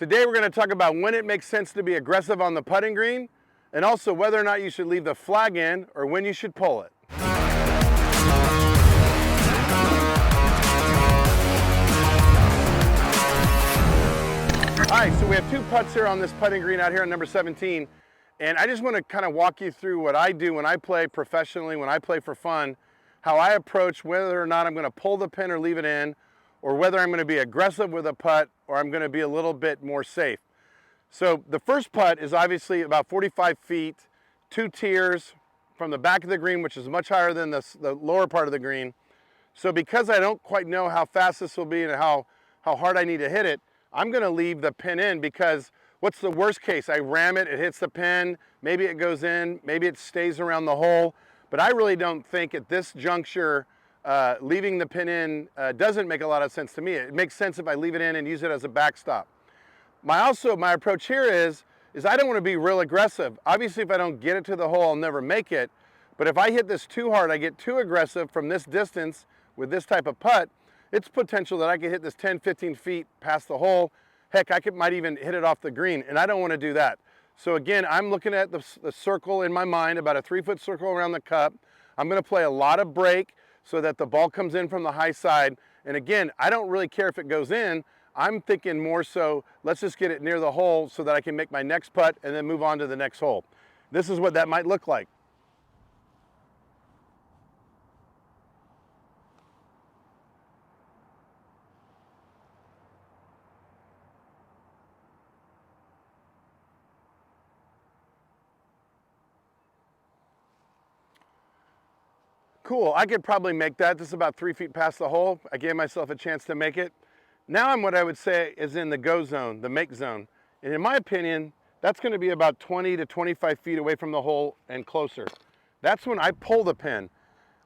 Today we're going to talk about when it makes sense to be aggressive on the putting green, and also whether or not you should leave the flag in or when you should pull it. All right, so we have two putts here on this putting green out here on number 17, and I just want to kind of walk you through what I do when I play professionally, when I play for fun, how I approach whether or not I'm going to pull the pin or leave it in, or whether I'm going to be aggressive with a putt or I'm going to be a little bit more safe. So the first putt is obviously about 45 feet, 2 tiers from the back of the green, which is much higher than the lower part of the green. So because I don't quite know how fast this will be and how hard I need to hit it, I'm going to leave the pin in, because what's the worst case? I ram it, it hits the pin, maybe it goes in, maybe it stays around the hole. But I really don't think at this juncture leaving the pin in doesn't make a lot of sense to me. It makes sense if I leave it in and use it as a backstop. My approach here is I don't want to be real aggressive. Obviously, if I don't get it to the hole, I'll never make it. But if I hit this too hard, I get too aggressive from this distance with this type of putt, it's potential that I could hit this 10, 15 feet past the hole. Heck, might even hit it off the green, and I don't want to do that. So again, I'm looking at the circle in my mind, about a 3-foot circle around the cup. I'm going to play a lot of break so that the ball comes in from the high side. And again, I don't really care if it goes in. I'm thinking more so, let's just get it near the hole so that I can make my next putt and then move on to the next hole. This is what that might look like. Cool, I could probably make that. This is about 3 feet past the hole. I gave myself a chance to make it. Now I'm what I would say is in the go zone, the make zone. And in my opinion, that's going to be about 20 to 25 feet away from the hole and closer. That's when I pull the pin.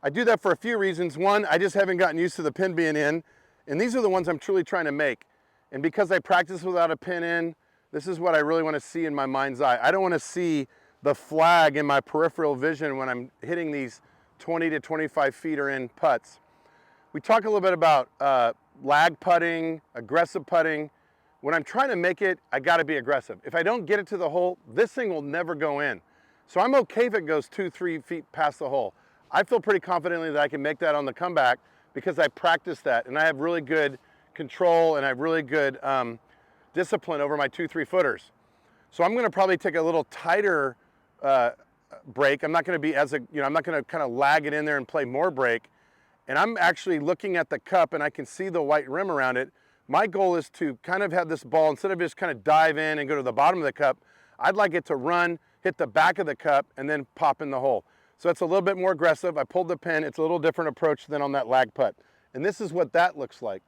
I do that for a few reasons. One, I just haven't gotten used to the pin being in. And these are the ones I'm truly trying to make. And because I practice without a pin in, this is what I really want to see in my mind's eye. I don't want to see the flag in my peripheral vision when I'm hitting these 20 to 25 feet or in putts. We talk a little bit about lag putting, aggressive putting. When I'm trying to make it, I got to be aggressive. If I don't get it to the hole, this thing will never go in. So I'm okay if it goes 2-3 feet past the hole. I feel pretty confidently that I can make that on the comeback because I practiced that and I have really good control and I have really good discipline over my 2-3 footers. So I'm going to probably take a little tighter break. I'm not going to be I'm not going to kind of lag it in there and play more break. And I'm actually looking at the cup and I can see the white rim around it. My goal is to kind of have this ball, instead of just kind of dive in and go to the bottom of the cup, I'd like it to run, hit the back of the cup, and then pop in the hole. So it's a little bit more aggressive. I pulled the pin. It's a little different approach than on that lag putt. And this is what that looks like.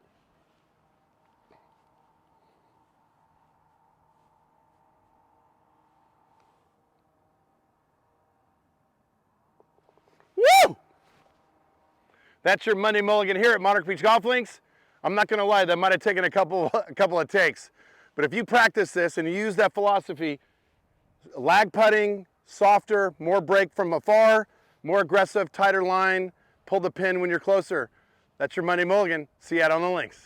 Woo! That's your Monday Mulligan here at Monarch Beach Golf Links. I'm not going to lie, that might have taken a couple of takes. But if you practice this and you use that philosophy, lag putting, softer, more break from afar, more aggressive, tighter line, pull the pin when you're closer. That's your Monday Mulligan. See you out on the links.